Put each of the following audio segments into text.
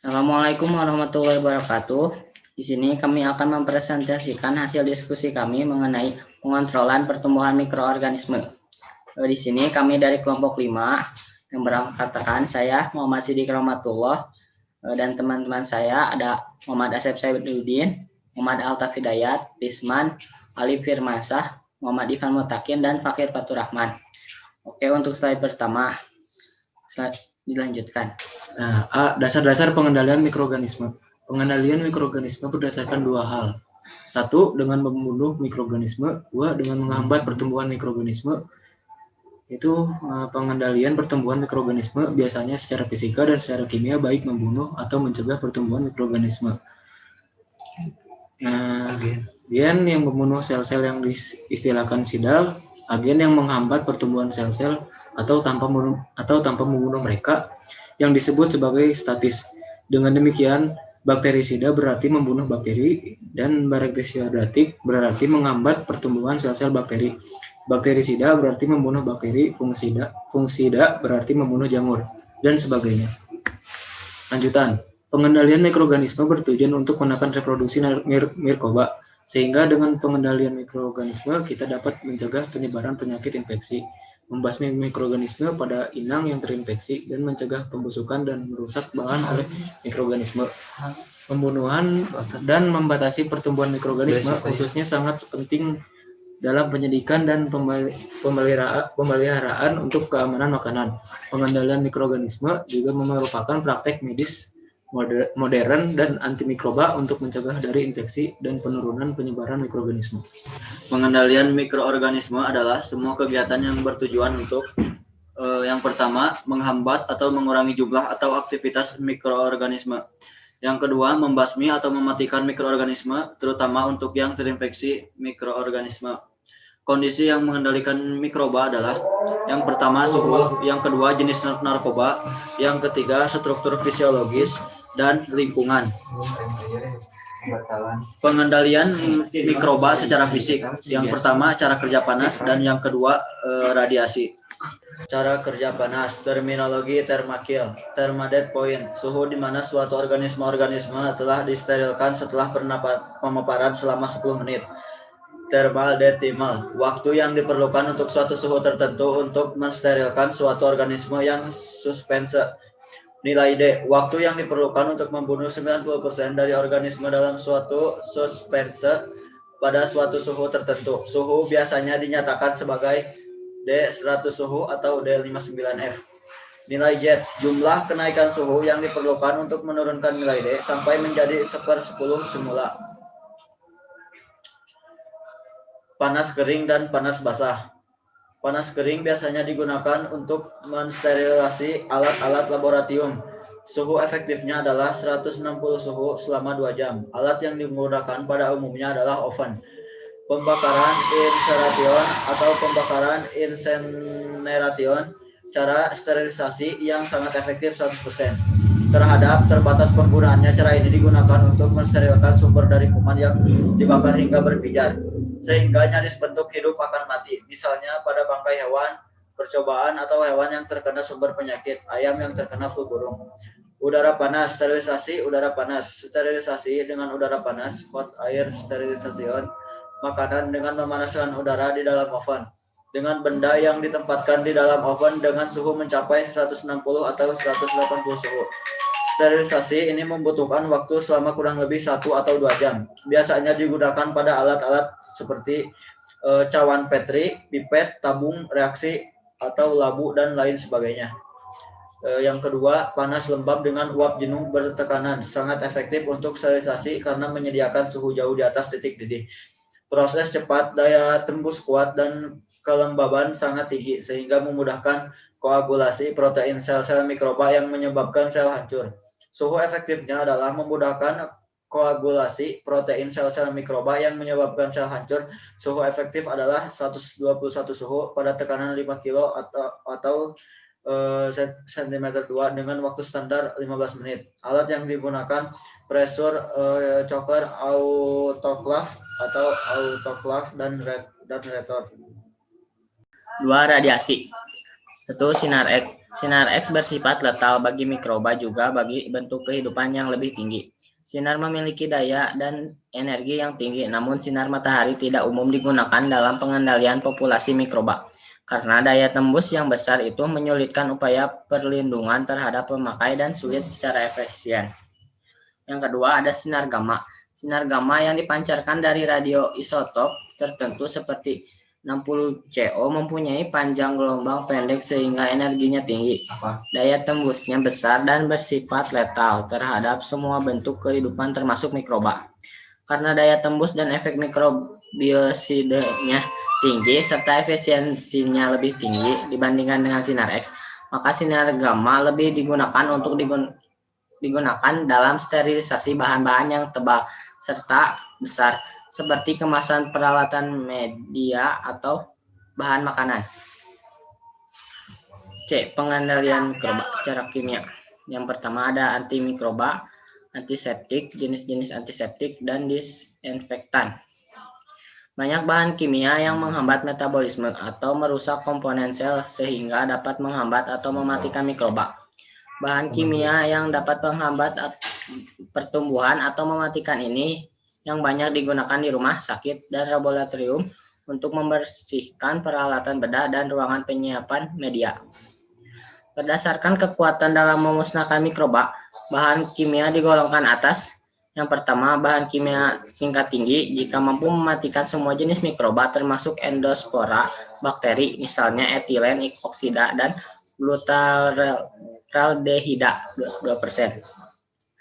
Assalamualaikum warahmatullahi wabarakatuh. Di sini kami akan mempresentasikan hasil diskusi kami mengenai pengontrolan pertumbuhan mikroorganisme. Di sini kami dari kelompok 5 yang berangkatkan saya Muhammad Sidik Rahmatullah dan teman-teman saya ada Muhammad Asep Saifuddin, Muhammad Altaf Hidayat, Risman, Ali Firmansah, Muhammad Ivan Mutakin, dan Fakir Faturrahman. Oke, untuk slide pertama, dilanjutkan. Nah, dasar-dasar pengendalian mikroorganisme. Pengendalian mikroorganisme berdasarkan dua hal. Satu, dengan membunuh mikroorganisme. Dua, dengan menghambat pertumbuhan mikroorganisme. Itu pengendalian pertumbuhan mikroorganisme biasanya secara fisika dan secara kimia, baik membunuh atau mencegah pertumbuhan mikroorganisme. Agen yang membunuh sel-sel yang diistilahkan sidal, agen yang menghambat pertumbuhan sel-sel atau tanpa membunuh mereka yang disebut sebagai statis. Dengan demikian, bakterisida berarti membunuh bakteri dan bakteriostatik berarti menghambat pertumbuhan sel-sel bakteri. Bakterisida berarti membunuh bakteri, fungsida berarti membunuh jamur, dan sebagainya. Lanjutan. Pengendalian mikroorganisme bertujuan untuk menekan reproduksi mirkoba, sehingga dengan pengendalian mikroorganisme kita dapat mencegah penyebaran penyakit infeksi, membasmi mikroorganisme pada inang yang terinfeksi, dan mencegah pembusukan dan merusak bahan oleh mikroorganisme. Pembunuhan dan membatasi pertumbuhan mikroorganisme khususnya sangat penting dalam penyidikan dan pemeliharaan untuk keamanan makanan. Pengendalian mikroorganisme juga merupakan praktek medis modern dan antimikroba untuk mencegah dari infeksi dan penurunan penyebaran mikroorganisme. Pengendalian mikroorganisme adalah semua kegiatan yang bertujuan untuk yang pertama, menghambat atau mengurangi jumlah atau aktivitas mikroorganisme. Yang kedua, membasmi atau mematikan mikroorganisme, terutama untuk yang terinfeksi mikroorganisme. Kondisi yang mengendalikan mikroba adalah yang pertama suhu, yang kedua jenis narkoba, yang ketiga struktur fisiologis, dan lingkungan. Pengendalian mikroba secara fisik, yang pertama cara kerja panas dan yang kedua radiasi. Cara kerja panas, terminologi thermakill, thermadeath point, suhu di mana suatu organisme telah disterilkan setelah pemaparan selama 10 menit. Thermal decimal, waktu yang diperlukan untuk suatu suhu tertentu untuk mensterilkan suatu organisme yang suspense. Nilai D, waktu yang diperlukan untuk membunuh 90% dari organisme dalam suatu suspense pada suatu suhu tertentu. Suhu biasanya dinyatakan sebagai D100 suhu atau D59F. Nilai Z, jumlah kenaikan suhu yang diperlukan untuk menurunkan nilai D sampai menjadi 1/10 semula. Panas kering dan panas basah. Panas kering biasanya digunakan untuk mensterilasi alat-alat laboratorium. Suhu efektifnya adalah 160 suhu selama 2 jam. Alat yang digunakan pada umumnya adalah oven. Pembakaran incineration atau pembakaran inseneration, cara sterilisasi yang sangat efektif 100%. Terhadap terbatas penggunaannya, cara ini digunakan untuk mensterilkan sumber dari kuman yang dibakar hingga berpijar, sehingga nyaris bentuk hidup akan mati. Misalnya pada bangkai hewan percobaan atau hewan yang terkena sumber penyakit, ayam yang terkena flu burung. Udara panas, sterilisasi udara panas. Sterilisasi dengan udara panas, hot air sterilization, makanan dengan memanaskan udara di dalam oven. Dengan benda yang ditempatkan di dalam oven dengan suhu mencapai 160 atau 180 suhu. Sterilisasi ini membutuhkan waktu selama kurang lebih 1 atau 2 jam. Biasanya digunakan pada alat-alat seperti cawan Petri, pipet, tabung reaksi, atau labu, dan lain sebagainya. Yang kedua, panas lembab dengan uap jenuh bertekanan. Sangat efektif untuk sterilisasi karena menyediakan suhu jauh di atas titik didih. Proses cepat, daya tembus kuat, dan kelembaban sangat tinggi sehingga memudahkan koagulasi protein sel-sel mikroba yang menyebabkan sel hancur. Suhu efektifnya adalah memudahkan koagulasi protein sel-sel mikroba yang menyebabkan sel hancur. Suhu efektif adalah 121 suhu pada tekanan 5 kilo atau cm2 dengan waktu standar 15 menit. Alat yang digunakan pressure cooker, autoclave atau autoclave, dan retort. 2. Radiasi. 1. Sinar X. Sinar X bersifat letal bagi mikroba juga bagi bentuk kehidupan yang lebih tinggi. Sinar memiliki daya dan energi yang tinggi, namun sinar matahari tidak umum digunakan dalam pengendalian populasi mikroba. Karena daya tembus yang besar itu menyulitkan upaya perlindungan terhadap pemakai dan sulit secara efisien. Yang kedua ada sinar gamma. Sinar gamma yang dipancarkan dari radioisotop tertentu seperti 60 CO mempunyai panjang gelombang pendek sehingga energinya tinggi. Daya tembusnya besar dan bersifat letal terhadap semua bentuk kehidupan termasuk mikroba. Karena daya tembus dan efek mikrobiosidenya tinggi serta efisiensinya lebih tinggi dibandingkan dengan sinar X, maka sinar gamma lebih digunakan untuk digunakan dalam sterilisasi bahan-bahan yang tebal serta besar seperti kemasan peralatan media atau bahan makanan. C. Pengendalian mikroba secara kimia. Yang pertama ada antimikroba, antiseptik, jenis-jenis antiseptik, dan disinfektan. Banyak bahan kimia yang menghambat metabolisme atau merusak komponen sel sehingga dapat menghambat atau mematikan mikroba. Bahan kimia yang dapat menghambat pertumbuhan atau mematikan ini yang banyak digunakan di rumah sakit dan laboratorium untuk membersihkan peralatan bedah dan ruangan penyiapan media. Berdasarkan kekuatan dalam memusnahkan mikroba, bahan kimia digolongkan atas. Yang pertama, bahan kimia tingkat tinggi jika mampu mematikan semua jenis mikroba termasuk endospora bakteri, misalnya etilen oksida dan glutaraldehida 2%.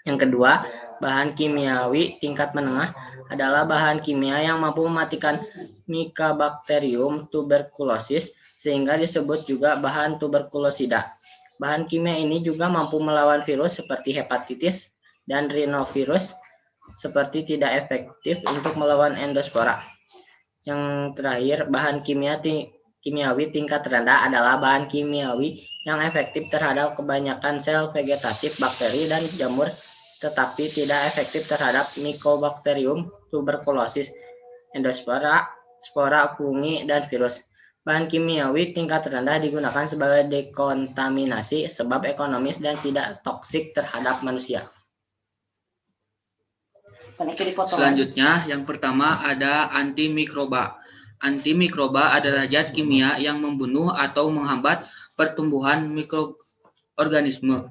Yang kedua, bahan kimiawi tingkat menengah adalah bahan kimia yang mampu mematikan Mycobacterium tuberculosis sehingga disebut juga bahan tuberkulosida. Bahan kimia ini juga mampu melawan virus seperti hepatitis dan rhinovirus seperti tidak efektif untuk melawan endospora. Yang terakhir, bahan kimiawi tingkat rendah adalah bahan kimiawi yang efektif terhadap kebanyakan sel vegetatif, bakteri, dan jamur, tetapi tidak efektif terhadap Mycobacterium tuberculosis, endospora, spora, fungi, dan virus. Bahan kimiawi tingkat rendah digunakan sebagai dekontaminasi sebab ekonomis dan tidak toksik terhadap manusia. Selanjutnya, yang pertama ada antimikroba. Antimikroba adalah zat kimia yang membunuh atau menghambat pertumbuhan mikroorganisme.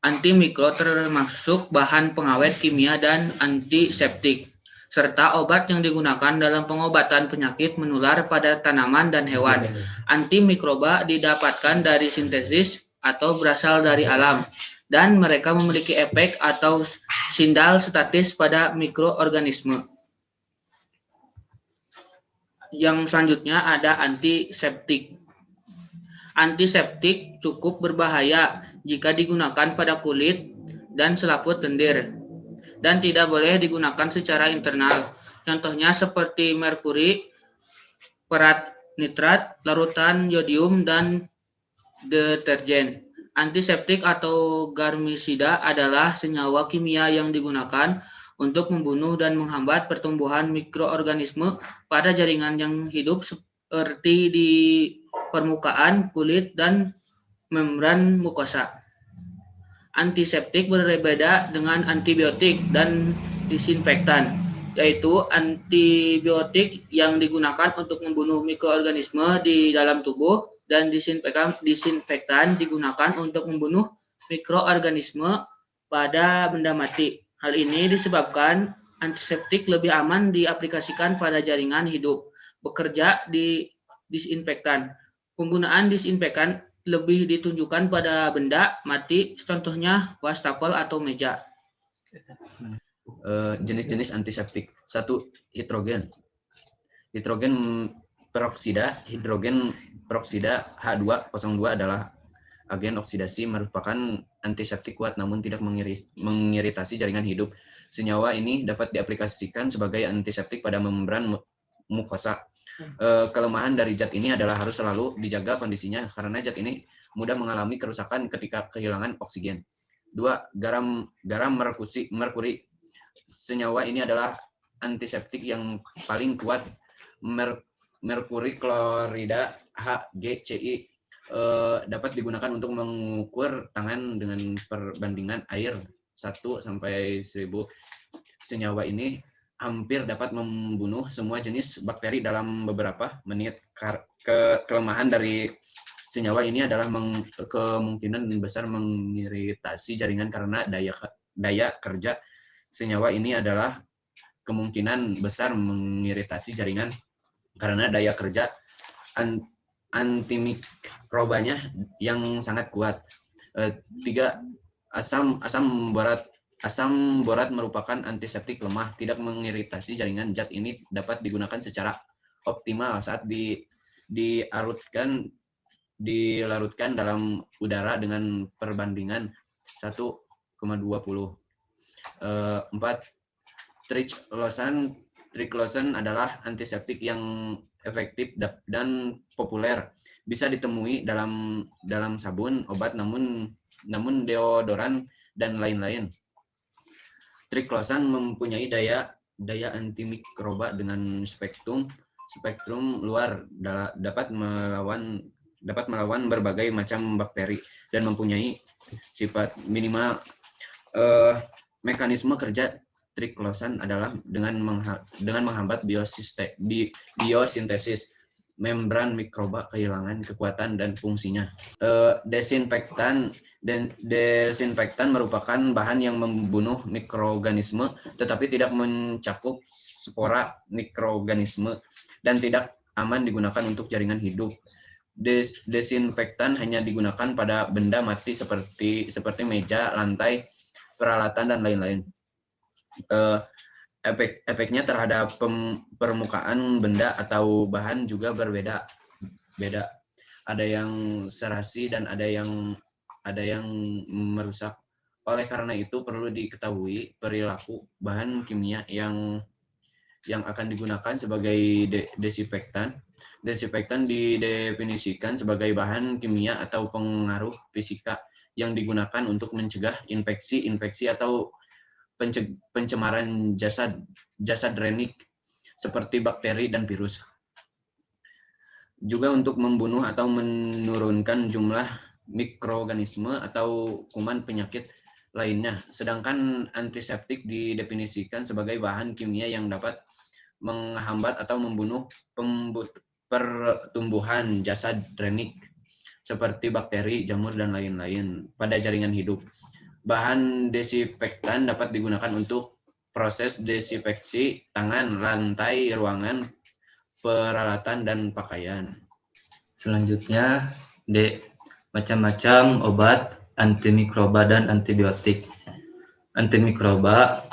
Antimikro termasuk bahan pengawet kimia dan antiseptik, serta obat yang digunakan dalam pengobatan penyakit menular pada tanaman dan hewan. Antimikroba didapatkan dari sintesis atau berasal dari alam, dan mereka memiliki efek atau sindal statis pada mikroorganisme. Yang selanjutnya ada antiseptik. Antiseptik cukup berbahaya jika digunakan pada kulit dan selaput lendir dan tidak boleh digunakan secara internal. Contohnya seperti merkuri, perat nitrat, larutan yodium, dan deterjen. Antiseptik atau germisida adalah senyawa kimia yang digunakan untuk membunuh dan menghambat pertumbuhan mikroorganisme pada jaringan yang hidup seperti di permukaan kulit dan membran mukosa. Antiseptik berbeda dengan antibiotik dan disinfektan, yaitu antibiotik yang digunakan untuk membunuh mikroorganisme di dalam tubuh dan disinfektan digunakan untuk membunuh mikroorganisme pada benda mati. Hal ini disebabkan antiseptik lebih aman diaplikasikan pada jaringan hidup, bekerja di disinfektan. Penggunaan disinfektan lebih ditunjukkan pada benda mati, contohnya wastafel atau meja. Jenis-jenis antiseptik. 1. Hidrogen peroksida H202 adalah agen oksidasi, merupakan antiseptik kuat namun tidak mengiritasi jaringan hidup. Senyawa ini dapat diaplikasikan sebagai antiseptik pada membran mukosa. Kelemahan dari zat ini adalah harus selalu dijaga kondisinya karena zat ini mudah mengalami kerusakan ketika kehilangan oksigen. 2. Garam merkuri. Senyawa ini adalah antiseptik yang paling kuat. Merkuri klorida HgCl dapat digunakan untuk mengukur tangan dengan perbandingan air 1 sampai 1000. Senyawa ini hampir dapat membunuh semua jenis bakteri dalam beberapa menit. Kelemahan dari senyawa ini adalah kemungkinan besar mengiritasi jaringan karena daya kerja senyawa ini adalah kemungkinan besar mengiritasi jaringan karena daya kerja antimikrobanya yang sangat kuat. 3. Asam borat merupakan antiseptik lemah, tidak mengiritasi jaringan. Zat ini dapat digunakan secara optimal saat dilarutkan dalam udara dengan perbandingan 1,20. 4. Triclosan adalah antiseptik yang efektif dan populer. Bisa ditemui dalam sabun, obat, namun deodoran dan lain-lain. Triclosan mempunyai daya antimikroba dengan spektrum luar, dapat melawan berbagai macam bakteri dan mempunyai sifat minimal. Mekanisme kerja triclosan adalah dengan menghambat biosintesis membran mikroba kehilangan kekuatan dan fungsinya. Desinfektan merupakan bahan yang membunuh mikroorganisme tetapi tidak mencakup spora mikroorganisme dan tidak aman digunakan untuk jaringan hidup. Desinfektan hanya digunakan pada benda mati seperti meja, lantai, peralatan dan lain-lain. Efeknya terhadap permukaan benda atau bahan juga berbeda. Ada yang serasi dan ada yang merusak. Oleh karena itu perlu diketahui perilaku bahan kimia yang akan digunakan sebagai desinfektan. Desinfektan didefinisikan sebagai bahan kimia atau pengaruh fisika yang digunakan untuk mencegah infeksi atau pencemaran jasad renik seperti bakteri dan virus. Juga untuk membunuh atau menurunkan jumlah mikroorganisme atau kuman penyakit lainnya. Sedangkan antiseptik didefinisikan sebagai bahan kimia yang dapat menghambat atau membunuh pertumbuhan jasad renik seperti bakteri, jamur, dan lain-lain pada jaringan hidup. Bahan desinfektan dapat digunakan untuk proses desinfeksi tangan, lantai, ruangan, peralatan, dan pakaian. Selanjutnya, D. Macam-macam obat, antimikroba, dan antibiotik. Antimikroba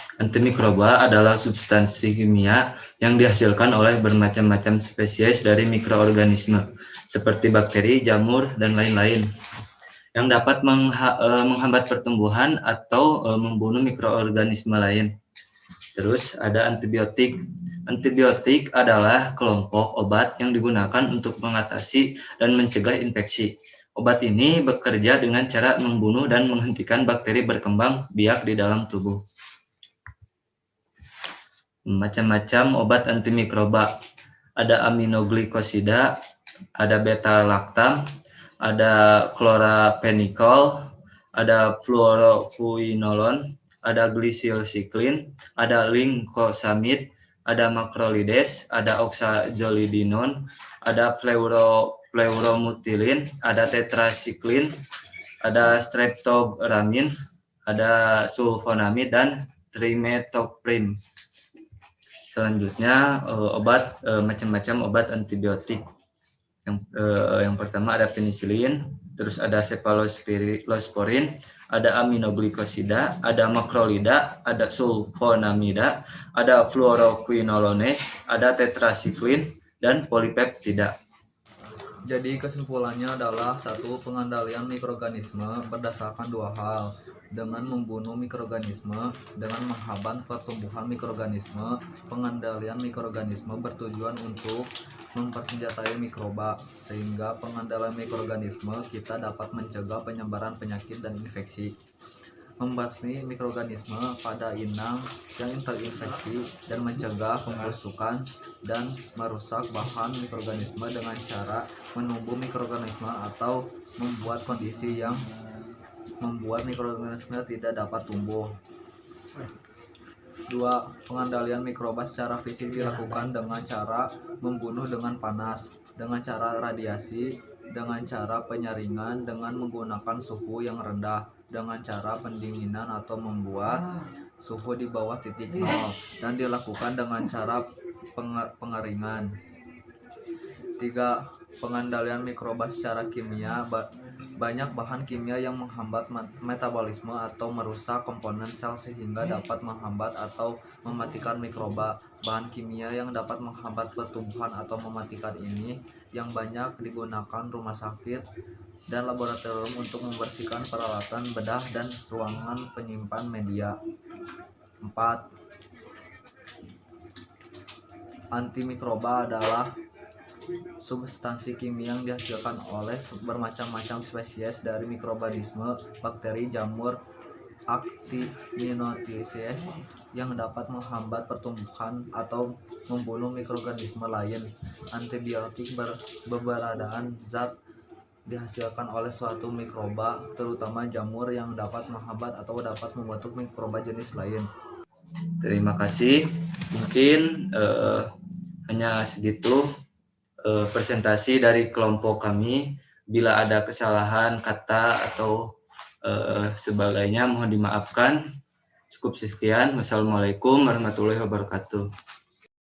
adalah substansi kimia yang dihasilkan oleh bermacam-macam spesies dari mikroorganisme, seperti bakteri, jamur, dan lain-lain, yang dapat menghambat pertumbuhan atau membunuh mikroorganisme lain. Terus ada antibiotik. Antibiotik adalah kelompok obat yang digunakan untuk mengatasi dan mencegah infeksi. Obat ini bekerja dengan cara membunuh dan menghentikan bakteri berkembang biak di dalam tubuh. Macam-macam obat antimikroba. Ada aminoglikosida, ada beta-lactam, ada chloraphenicol, ada fluoroquinolone, ada glycylcycline, ada lincosamid, ada macrolides, ada oxazolidinone, ada fluoromutilin, ada tetracycline, ada streptogramin, ada sulfonamid, dan trimethoprim. Selanjutnya macam-macam obat antibiotik. Yang pertama ada penisilin, terus ada cephalosporin, ada aminoglikosida, ada makrolida, ada sulfonamida, ada fluoroquinolones, ada tetracycline, dan polipeptida. Jadi kesimpulannya adalah 1. Pengendalian mikroorganisme berdasarkan 2 hal, dengan membunuh mikroorganisme, dengan menghambat pertumbuhan mikroorganisme. Pengendalian mikroorganisme bertujuan untuk mempersenjatai mikroba, sehingga pengendalian mikroorganisme kita dapat mencegah penyebaran penyakit dan infeksi. membasmi mikroorganisme pada inang yang terinfeksi dan mencegah pembusukan dan merusak bahan mikroorganisme dengan cara menumbuh mikroorganisme atau membuat kondisi yang membuat mikroorganisme tidak dapat tumbuh. 2. Pengendalian mikroba secara fisik dilakukan dengan cara membunuh dengan panas, dengan cara radiasi, dengan cara penyaringan, dengan menggunakan suhu yang rendah, dengan cara pendinginan atau membuat suhu di bawah titik nol, dan dilakukan dengan cara pengeringan. 3. Pengendalian mikroba secara kimia. Banyak bahan kimia yang menghambat metabolisme atau merusak komponen sel sehingga dapat menghambat atau mematikan mikroba. Bahan kimia yang dapat menghambat pertumbuhan atau mematikan ini yang banyak digunakan rumah sakit dan laboratorium untuk membersihkan peralatan bedah dan ruangan penyimpan media. 4. Antimikroba adalah substansi kimia yang dihasilkan oleh bermacam-macam spesies dari mikroorganisme, bakteri, jamur, actinidiosis yang dapat menghambat pertumbuhan atau membunuh mikroorganisme lain. Antibiotik berberadaan zat dihasilkan oleh suatu mikroba, terutama jamur, yang dapat menghambat atau dapat membentuk mikroba jenis lain. Terima kasih. Mungkin hanya segitu presentasi dari kelompok kami. Bila ada kesalahan kata atau sebagainya mohon dimaafkan. Cukup sekian. Wassalamualaikum warahmatullahi wabarakatuh.